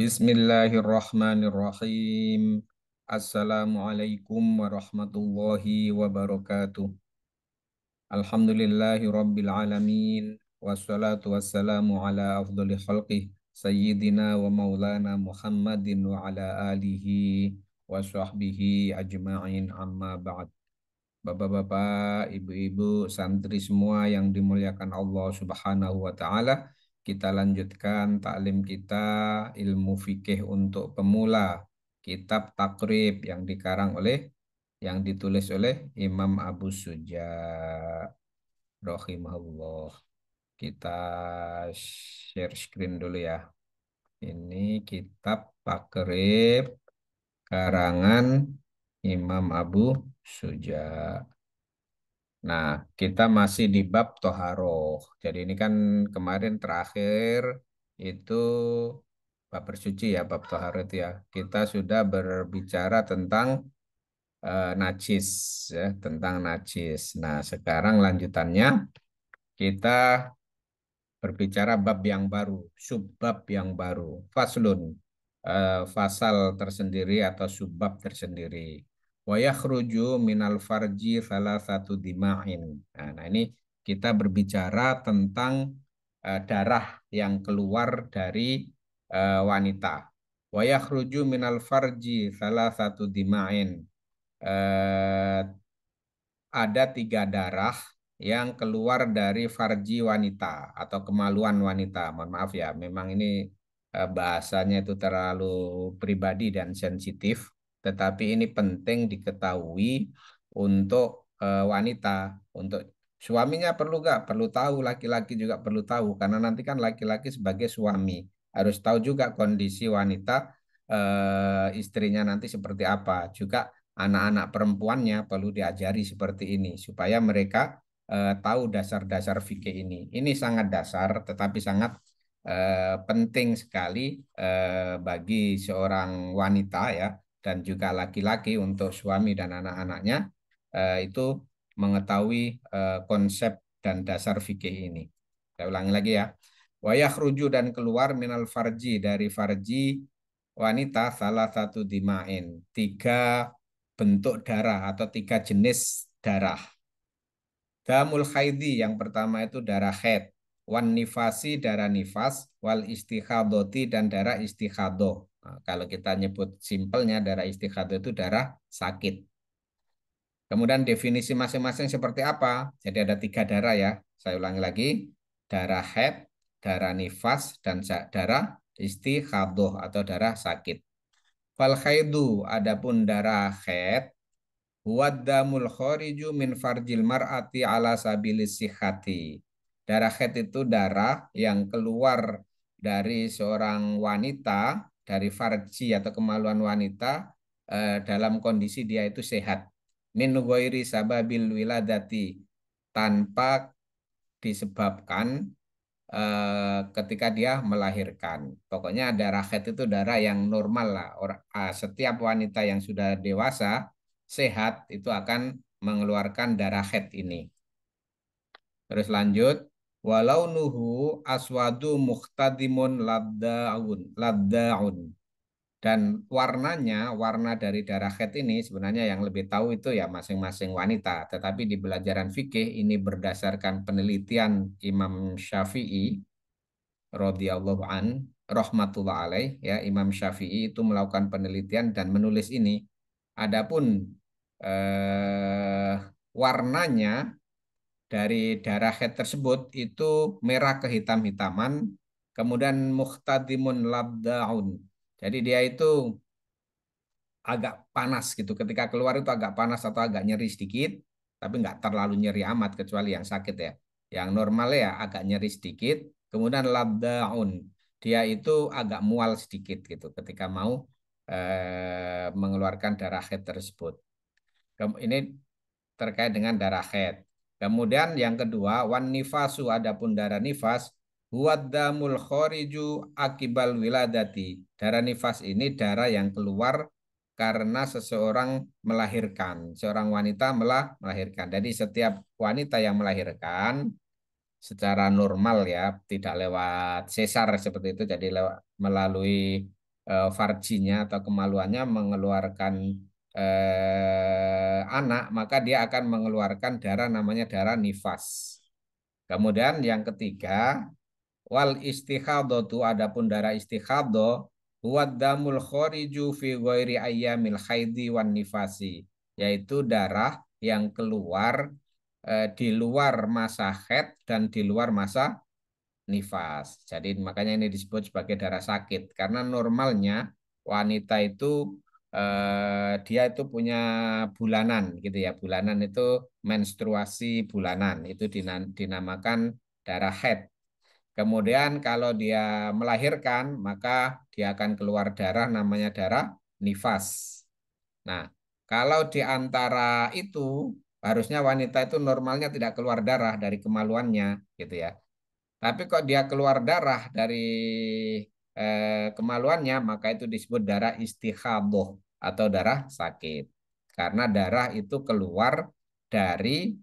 Bismillahirrahmanirrahim. Assalamualaikum warahmatullahi wabarakatuh. Alhamdulillahi rabbil alamin. Wassalatu wassalamu ala afdali khalqih. Sayyidina wa maulana Muhammadin wa ala alihi wa sahbihi ajma'in amma ba'd. Bapak-bapak, ibu-ibu, santri semua yang dimuliakan Allah Subhanahu wa taala, kita lanjutkan taklim kita ilmu fikih untuk pemula, kitab Takrib yang ditulis oleh Imam Abu Suja rahimahullah. Kita share screen dulu ya. Ini kitab Takrib karangan Imam Abu Suja. Nah, kita masih di bab toharoh. Jadi ini kan kemarin terakhir itu bab bersuci ya, bab toharoh itu ya. Kita sudah berbicara tentang najis ya, tentang najis. Nah, sekarang lanjutannya kita berbicara bab yang baru, subbab yang baru, faslun, fasal tersendiri atau subbab tersendiri. Wa yakhruju minal farji salah satu dima'in. Nah, ini kita berbicara tentang darah yang keluar dari wanita. Wa yakhruju minal farji salah satu dima'in. Eh, ada tiga darah yang keluar dari farji wanita atau kemaluan wanita. Mohon maaf ya, memang ini bahasanya itu terlalu pribadi dan sensitif, tetapi ini penting diketahui untuk wanita. Untuk suaminya perlu nggak? Perlu tahu, laki-laki juga perlu tahu, karena nanti kan laki-laki sebagai suami harus tahu juga kondisi wanita istrinya nanti seperti apa. Juga anak-anak perempuannya perlu diajari seperti ini supaya mereka tahu dasar-dasar fikih ini. Ini sangat dasar tetapi sangat penting sekali bagi seorang wanita ya dan juga laki-laki untuk suami dan anak-anaknya itu mengetahui konsep dan dasar fikih ini. Saya ulangi lagi ya. Wayah ruju dan keluar minal farji dari farji wanita salah satu dimain. Tiga bentuk darah atau tiga jenis darah. Damul khaidi yang pertama itu darah haid. Wan nifasi darah nifas. Wal istikhadoti dan darah istikhadoh. Nah, kalau kita nyebut simpelnya darah istikhadoh itu darah sakit. Kemudian definisi masing-masing seperti apa? Jadi ada tiga darah ya. Saya ulangi lagi. Darah haid, darah nifas, dan darah istikhadoh atau darah sakit. Fal khaidu adapun darah haid huwaddamul khariju min farjil mar'ati ala sabilis sihhati. Darah haid itu darah yang keluar dari seorang wanita dari farji atau kemaluan wanita dalam kondisi dia itu sehat. Min ghairi sababil wiladati tanpa disebabkan ketika dia melahirkan. Pokoknya darah haid itu darah yang normal lah. Setiap wanita yang sudah dewasa, sehat, itu akan mengeluarkan darah haid ini. Terus lanjut. Walau nuhu aswadu muhtadimun laddaun. Dan warnanya, warna dari darah haid ini sebenarnya yang lebih tahu itu ya masing-masing wanita. Tetapi di pelajaran fikih ini berdasarkan penelitian Imam Syafi'i radhiyallahu an rahmatullah alaih ya Imam Syafi'i itu melakukan penelitian dan menulis ini. Adapun eh, warnanya dari darah haid tersebut itu merah kehitam-hitaman, kemudian muhtadimun labdaun. Jadi dia itu agak panas gitu. Ketika keluar itu agak panas atau agak nyeri sedikit, tapi nggak terlalu nyeri amat kecuali yang sakit ya. Yang normal ya agak nyeri sedikit. Kemudian labdaun, dia itu agak mual sedikit gitu ketika mau mengeluarkan darah haid tersebut. Ini terkait dengan darah haid. Kemudian yang kedua, wan nifasu adapun darah nifas huwad damul khoriju akibal wiladati. Darah nifas ini darah yang keluar karena seseorang melahirkan. Seorang wanita melahirkan. Jadi setiap wanita yang melahirkan secara normal ya, tidak lewat sesar seperti itu, jadi lewat melalui farjinya atau kemaluannya mengeluarkan anak, maka dia akan mengeluarkan darah namanya darah nifas. Kemudian yang ketiga, wal istihadotu adapun darah istihado huwad damul khoriju fi ghairi ayyamil haidi wan nifasi, yaitu darah yang keluar di luar masa haid dan di luar masa nifas. Jadi makanya ini disebut sebagai darah sakit karena normalnya wanita itu dia itu punya bulanan gitu ya. Bulanan itu menstruasi bulanan itu dinamakan darah haid. Kemudian kalau dia melahirkan maka dia akan keluar darah namanya darah nifas. Nah, kalau di antara itu harusnya wanita itu normalnya tidak keluar darah dari kemaluannya gitu ya. Tapi kok dia keluar darah dari kemaluannya, maka itu disebut darah istihadoh atau darah sakit. Karena darah itu keluar dari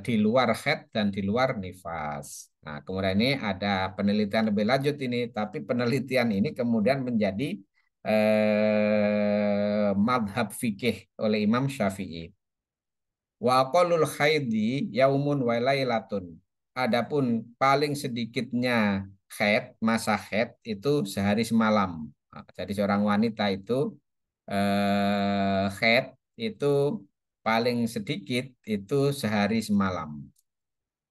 di luar head dan di luar nifas. Nah, kemudian ini ada penelitian lebih lanjut ini, tapi penelitian ini kemudian menjadi madhab fikih oleh Imam Syafi'i. Wa aqallul haidi yaumun wa lailatun. Adapun paling sedikitnya haid, masa haid itu sehari semalam. Nah, jadi seorang wanita itu haid itu paling sedikit itu sehari semalam.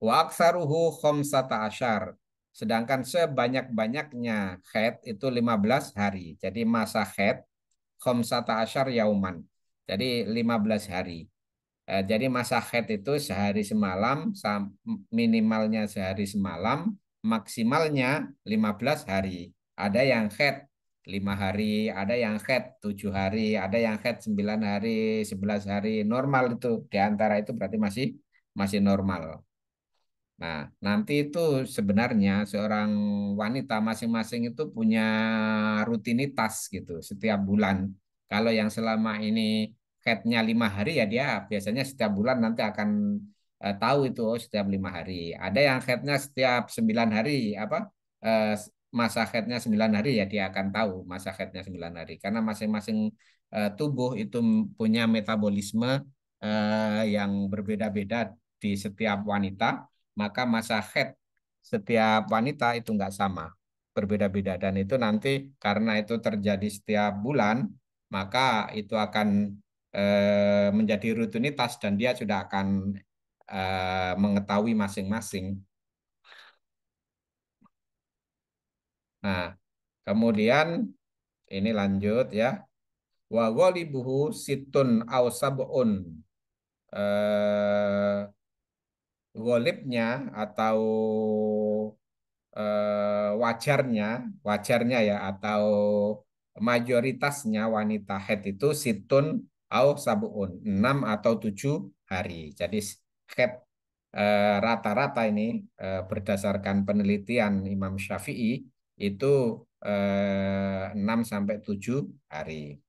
Wa aksaruhu khamsata asyar. Sedangkan sebanyak-banyaknya haid itu 15 hari. Jadi masa haid khamsata asyar yauman. Jadi 15 hari. Jadi masa haid itu sehari semalam, minimalnya sehari semalam, maksimalnya 15 hari. Ada yang haid 5 hari, ada yang haid 7 hari, ada yang haid 9 hari, 11 hari. Normal itu. Di antara itu berarti masih masih normal. Nah, nanti itu sebenarnya seorang wanita masing-masing itu punya rutinitas gitu setiap bulan. Kalau yang selama ini headnya 5 hari ya dia biasanya setiap bulan nanti akan tahu itu oh, setiap 5 hari. Ada yang headnya setiap 9 hari apa eh, masa headnya 9 hari ya dia akan tahu masa headnya 9 hari karena masing-masing tubuh itu punya metabolisme yang berbeda-beda di setiap wanita maka masa haid setiap wanita itu nggak sama, berbeda-beda. Dan itu nanti karena itu terjadi setiap bulan, maka itu akan menjadi rutinitas dan dia sudah akan mengetahui masing-masing. Nah, kemudian ini lanjut ya. Wa ghalibuhu situn aw sab'un. Eh, Ghalibnya atau wajarnya, wajarnya ya atau mayoritasnya wanita haid itu situn au sabuun 6 atau 7 hari. Jadi haid rata-rata ini berdasarkan penelitian Imam Syafi'i itu 6 sampai 7 hari.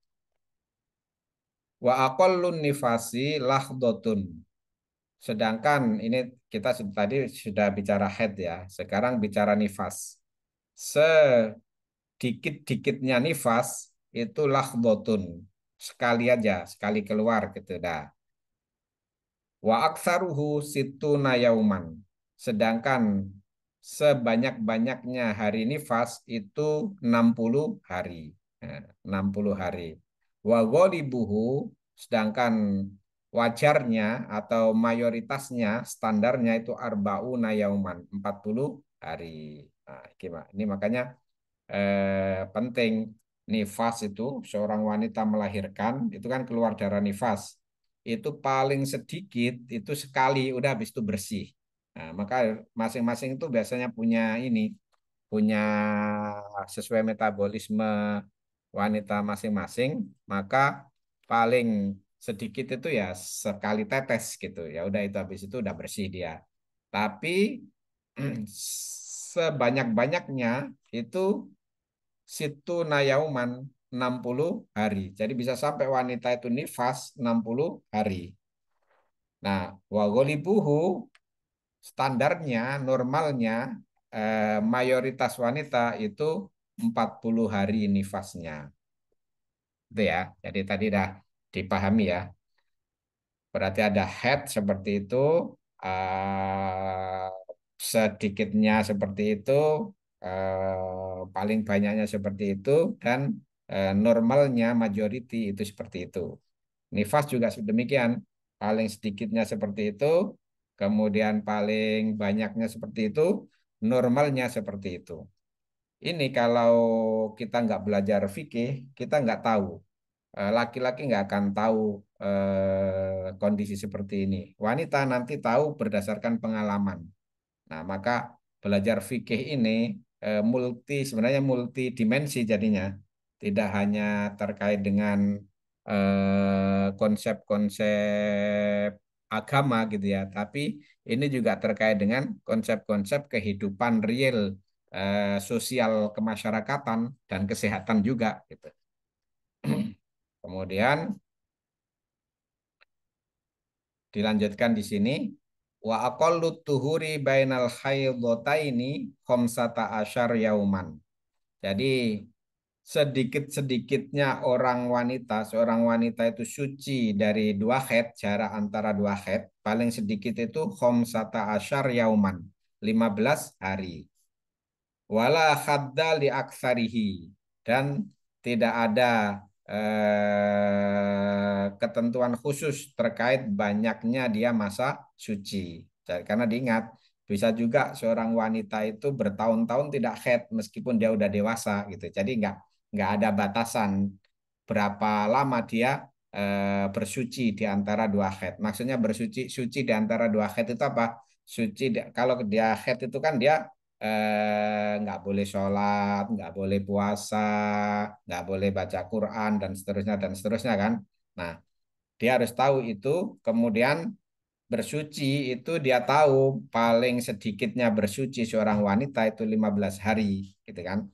Wa aqallun nifasi lahdotun. Sedangkan ini kita tadi sudah bicara haid ya, sekarang bicara nifas. Sedikit-dikitnya nifas itu lahdotun. Sekali aja, sekali keluar gitu dah. Wa aktsaruhu situna yauman. Sedangkan sebanyak-banyaknya hari nifas itu 60 hari. Nah, 60 hari. Wa ghalibuhu sedangkan wajarnya atau mayoritasnya standarnya itu arbauna yauman, 40 hari. Nah, gimana? Ini makanya penting nifas itu seorang wanita melahirkan itu kan keluar darah nifas itu paling sedikit itu sekali udah habis itu bersih. Nah, maka masing-masing itu biasanya punya ini punya sesuai metabolisme wanita masing-masing maka paling sedikit itu ya sekali tetes gitu ya udah itu habis itu udah bersih dia tapi sebanyak-banyaknya itu situ nayauman 60 hari. Jadi bisa sampai wanita itu nifas 60 hari. Nah, wagolibuhu standarnya, normalnya mayoritas wanita itu 40 hari nifasnya. Itu ya. Jadi tadi dah dipahami ya. Berarti ada head seperti itu, eh, sedikitnya seperti itu, paling banyaknya seperti itu, dan normalnya majority itu seperti itu. Nifas juga demikian, paling sedikitnya seperti itu, kemudian paling banyaknya seperti itu, normalnya seperti itu. Ini kalau kita nggak belajar fikih, kita nggak tahu. Laki-laki nggak akan tahu kondisi seperti ini. Wanita nanti tahu berdasarkan pengalaman. Nah, maka belajar fikih ini sebenarnya multi dimensi jadinya. Tidak hanya terkait dengan konsep-konsep agama gitu ya, tapi ini juga terkait dengan konsep-konsep kehidupan real, sosial kemasyarakatan dan kesehatan juga gitu. Kemudian dilanjutkan di sini, wa aqallu tuhuri bainal haidhataini khamsata asyar yauman. Jadi sedikit-sedikitnya seorang wanita itu suci dari dua haid, jarak antara dua haid, paling sedikit itu khamsata asyar yauman, 15 hari. Wala khadda li aksarihi, dan tidak ada ketentuan khusus terkait banyaknya dia masa suci. Karena diingat, bisa juga seorang wanita itu bertahun-tahun tidak haid meskipun dia udah dewasa gitu. Jadi nggak ada batasan berapa lama dia bersuci di antara dua haid. Maksudnya suci di antara dua haid itu apa? Kalau dia haid itu kan dia nggak boleh sholat, nggak boleh puasa, nggak boleh baca Quran dan seterusnya kan. Nah, dia harus tahu itu. Kemudian bersuci itu dia tahu paling sedikitnya bersuci seorang wanita itu 15 hari, gitu kan.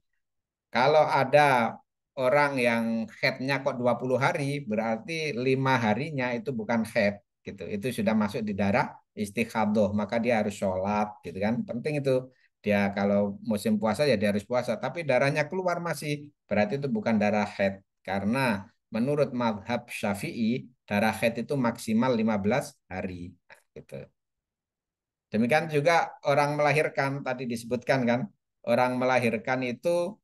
Kalau ada orang yang headnya kok 20 hari, berarti 5 harinya itu bukan head gitu. Itu sudah masuk di darah istikhadoh, maka dia harus sholat gitu kan. Penting itu. Dia kalau musim puasa ya dia harus puasa, tapi darahnya keluar masih, berarti itu bukan darah head. Karena menurut madhab Syafi'i, darah head itu maksimal 15 hari. Nah, gitu. Demikian juga orang melahirkan, tadi disebutkan kan, orang melahirkan itu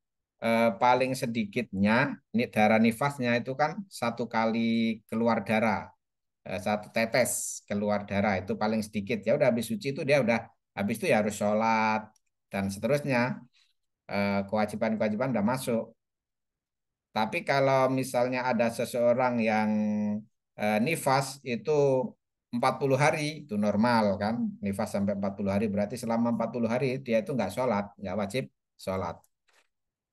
paling sedikitnya darah nifasnya itu kan 1 kali keluar darah, 1 tetes keluar darah itu paling sedikit. Ya udah habis suci itu dia udah habis itu ya harus sholat dan seterusnya. Kewajiban-kewajiban udah masuk. Tapi kalau misalnya ada seseorang yang nifas itu 40 hari itu normal kan. Nifas sampai 40 hari berarti selama 40 hari dia itu nggak sholat, nggak wajib sholat.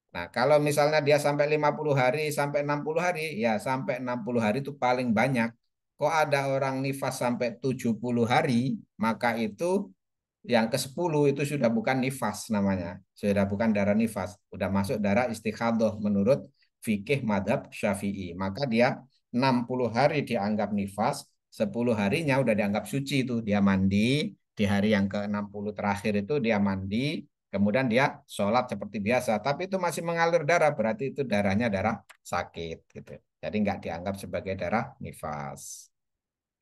Nah, kalau misalnya dia sampai 50 hari, sampai 60 hari, ya sampai 60 hari itu paling banyak. Kok ada orang nifas sampai 70 hari, maka itu yang ke-10 itu sudah bukan nifas namanya. Sudah bukan darah nifas. Sudah masuk darah istikhadah menurut fikih madhab syafi'i. Maka dia 60 hari dianggap nifas, 10 harinya udah dianggap suci itu. Dia mandi, di hari yang ke-60 terakhir itu dia mandi, kemudian dia sholat seperti biasa. Tapi itu masih mengalir darah, berarti itu darahnya darah sakit gitu. Jadi nggak dianggap sebagai darah nifas.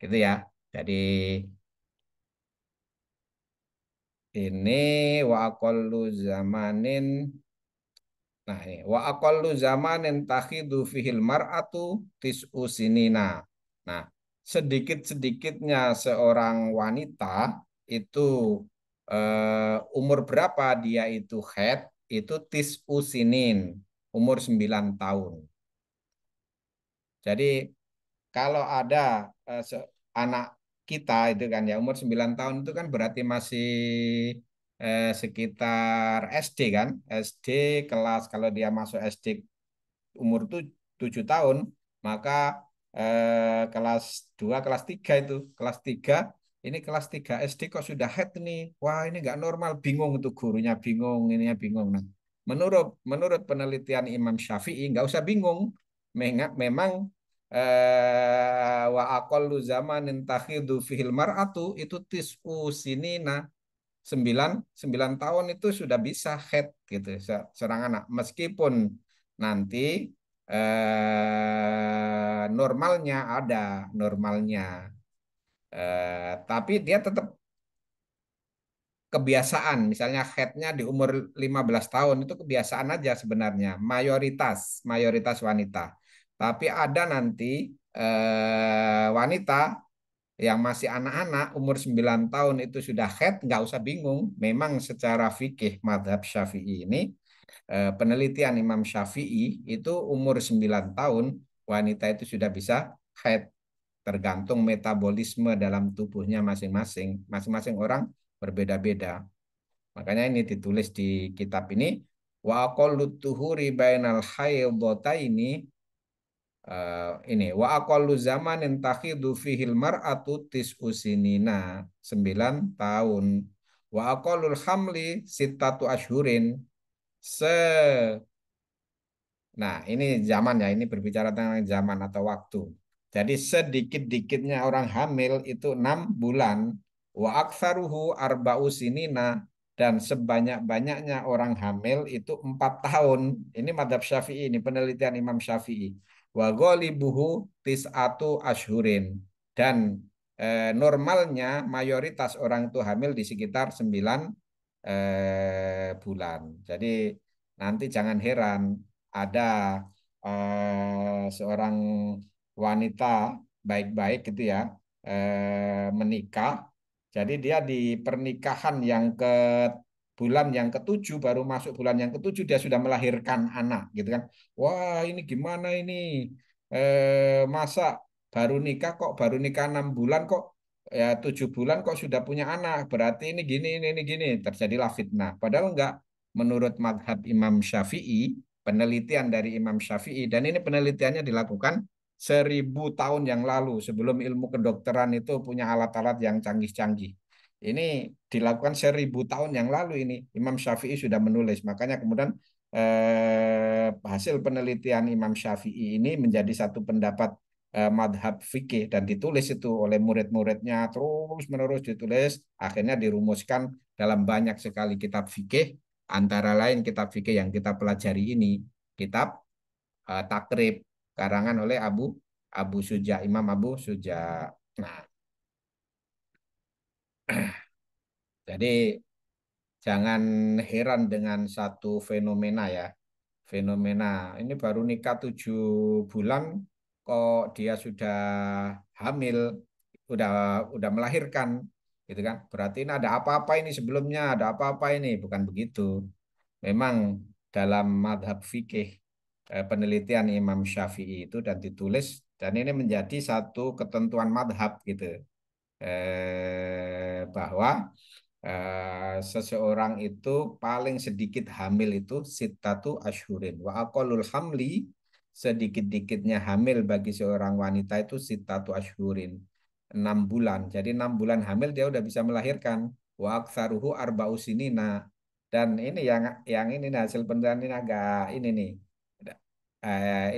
Gitu ya. Jadi ini wa aqallu zamanin. Nah, ini wa aqallu zamanin takhidu fihil mar'atu tis'u sinina. Nah, sedikit-sedikitnya seorang wanita itu umur berapa dia itu haid itu tis'u sinin, umur 9 tahun. Jadi kalau ada anak kita itu kan ya umur 9 tahun itu kan berarti masih sekitar SD kan. SD kelas, kalau dia masuk SD umur tuh 7 tahun, maka kelas 2 kelas 3 itu. Kelas 3 ini kelas 3 SD kok sudah head nih. Wah, ini nggak normal, bingung itu gurunya bingung, ininya bingung. Nah, menurut menurut penelitian Imam Syafi'i nggak usah bingung. Memang wa aqallu zamanin takhidu fihil mar'atu itu tis'u sinina, 9, 9 tahun itu sudah bisa head gitu seorang anak. Meskipun nanti normalnya ada normalnya. Tapi dia tetap kebiasaan. Misalnya headnya di umur 15 tahun itu kebiasaan aja sebenarnya. Mayoritas wanita. Tapi ada nanti wanita yang masih anak-anak umur 9 tahun itu sudah head, nggak usah bingung. Memang secara fikih madhab Syafi'i ini, penelitian Imam Syafi'i itu umur 9 tahun wanita itu sudah bisa head, tergantung metabolisme dalam tubuhnya masing-masing. Masing-masing orang berbeda-beda. Makanya ini ditulis di kitab ini, wa aqallut tuhuri bainal haidataini, ini wa aqallu zamanin takhidu fihil mar'atu tis'usinina, 9 tahun. Wa aqallul hamli sittatu ashhurin. Se Nah, ini zaman ya, ini berbicara tentang zaman atau waktu. Jadi sedikit-dikitnya orang hamil itu 6 bulan. Wa aktsaruhu arba'u sinina, dan sebanyak-banyaknya orang hamil itu 4 tahun. Ini madhab Syafi'i, ini penelitian Imam Syafi'i. Wa ghalibuhu tis'atu ashhurin. Dan normalnya mayoritas orang itu hamil di sekitar 9 bulan. Jadi nanti jangan heran ada seorang wanita baik-baik gitu ya, menikah. Jadi dia di pernikahan yang ke bulan yang ketujuh, baru masuk bulan yang ketujuh dia sudah melahirkan anak gitu kan. Wah, ini gimana ini? Masa baru nikah 6 bulan kok, ya 7 bulan kok sudah punya anak? Berarti ini gini, terjadilah fitnah. Padahal enggak. Menurut madhab Imam Syafi'i, penelitian dari Imam Syafi'i, dan ini penelitiannya dilakukan 1.000 tahun yang lalu sebelum ilmu kedokteran itu punya alat-alat yang canggih-canggih. Ini dilakukan 1.000 tahun yang lalu, ini Imam Syafi'i sudah menulis. Makanya kemudian hasil penelitian Imam Syafi'i ini menjadi satu pendapat madhab fikih dan ditulis itu oleh murid-muridnya, terus menerus ditulis, akhirnya dirumuskan dalam banyak sekali kitab fikih, antara lain kitab fikih yang kita pelajari ini, kitab Takrib, karangan oleh Abu Abu Suja, Imam Abu Suja. Nah, jadi jangan heran dengan satu fenomena ya. Fenomena ini baru nikah 7 bulan kok dia sudah hamil, udah udah melahirkan, gitu kan? Berarti ini ada apa-apa ini sebelumnya, ada apa-apa ini, bukan begitu. Memang dalam madhab fikih, penelitian Imam Syafi'i itu dan ditulis, dan ini menjadi satu ketentuan madhab gitu, bahwa seseorang itu paling sedikit hamil itu sitatu ashhurin. Wa aqallul hamli, sedikit-dikitnya hamil bagi seorang wanita itu sitatu ashhurin, 6 bulan. Jadi 6 bulan hamil dia udah bisa melahirkan. Wa aktsaruhu arba'u sinina. Dan ini yang ini nih, hasil penelitian ini agak ini nih.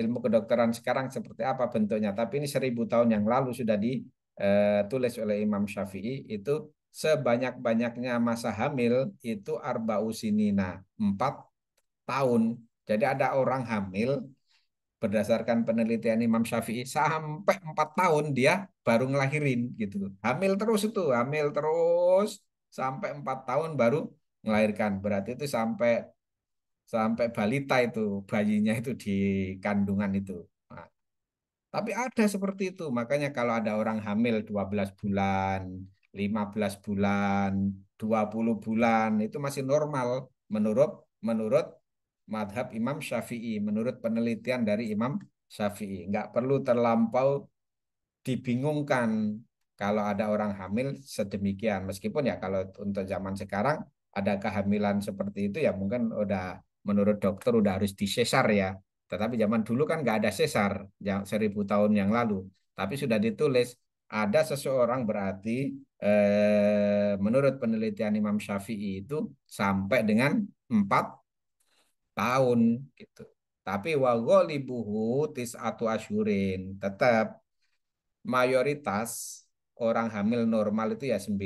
Ilmu kedokteran sekarang seperti apa bentuknya. Tapi ini 1.000 tahun yang lalu sudah ditulis oleh Imam Syafi'i, itu sebanyak-banyaknya masa hamil itu arba'usinina, 4 tahun. Jadi ada orang hamil berdasarkan penelitian Imam Syafi'i sampai 4 tahun dia baru ngelahirin gitu. Hamil terus itu, hamil terus sampai 4 tahun baru melahirkan. Berarti itu sampai sampai balita itu, bayinya itu di kandungan itu. Nah, tapi ada seperti itu. Makanya kalau ada orang hamil 12 bulan, 15 bulan, 20 bulan itu masih normal menurut menurut madhab Imam Syafi'i, menurut penelitian dari Imam Syafi'i. Nggak perlu terlampau dibingungkan kalau ada orang hamil sedemikian. Meskipun ya kalau untuk zaman sekarang ada kehamilan seperti itu ya mungkin udah menurut dokter udah harus disesar ya. Tetapi zaman dulu kan nggak ada sesar, 1.000 tahun yang lalu. Tapi sudah ditulis ada seseorang berarti menurut penelitian Imam Syafi'i itu sampai dengan 4 tahun gitu. Tapi wa ghalibuhu tis'atu asyhurin. Tetap mayoritas orang hamil normal itu ya 9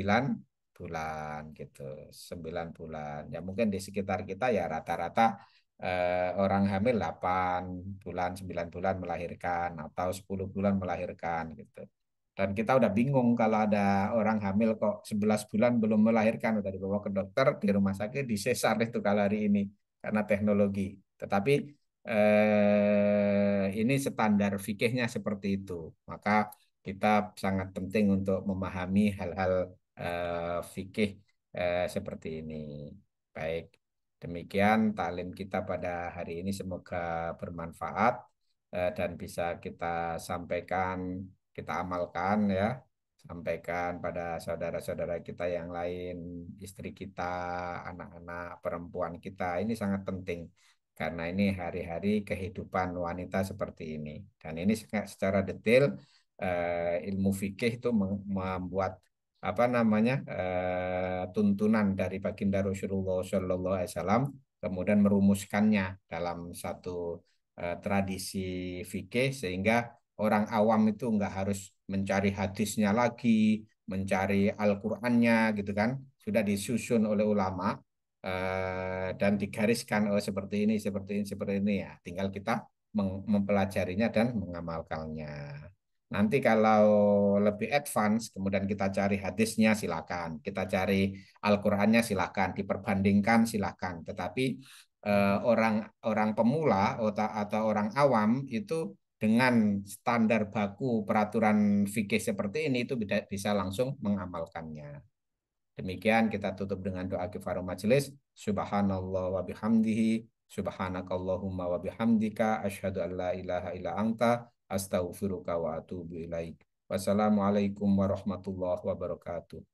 bulan gitu, 9 bulan. Ya mungkin di sekitar kita ya rata-rata orang hamil 8 bulan, 9 bulan melahirkan atau 10 bulan melahirkan gitu. Dan kita udah bingung kalau ada orang hamil kok 11 bulan belum melahirkan, udah dibawa ke dokter di rumah sakit di sesar itu kalau hari ini karena teknologi. Tetapi ini standar fikihnya seperti itu. Maka kita sangat penting untuk memahami hal-hal fikih seperti ini. Baik, demikian taklim kita pada hari ini semoga bermanfaat dan bisa kita sampaikan, kita amalkan ya, sampaikan pada saudara-saudara kita yang lain, istri kita, anak-anak perempuan kita. Ini sangat penting karena ini hari-hari kehidupan wanita seperti ini. Dan ini secara detail ilmu fikih itu membuat apa namanya tuntunan dari baginda Rasulullah Shallallahu Alaihi Wasallam, kemudian merumuskannya dalam satu tradisi fikih sehingga orang awam itu nggak harus mencari hadisnya lagi, mencari Al-Qur'annya gitu kan, sudah disusun oleh ulama dan digariskan oh seperti ini ya. Tinggal kita mempelajarinya dan mengamalkannya. Nanti kalau lebih advance, kemudian kita cari hadisnya silakan, kita cari Al-Qur'annya silakan, diperbandingkan silakan. Tetapi orang orang pemula atau orang awam itu dengan standar baku peraturan fikih seperti ini itu bisa langsung mengamalkannya. Demikian kita tutup dengan doa kifarah majelis. Subhanallah wa bihamdihi. Subhanakallahumma wa bihamdika. Asyhadu an la ilaha illa anta. Astaghfiruka wa atubu ilaik. Wassalamualaikum warahmatullahi wabarakatuh.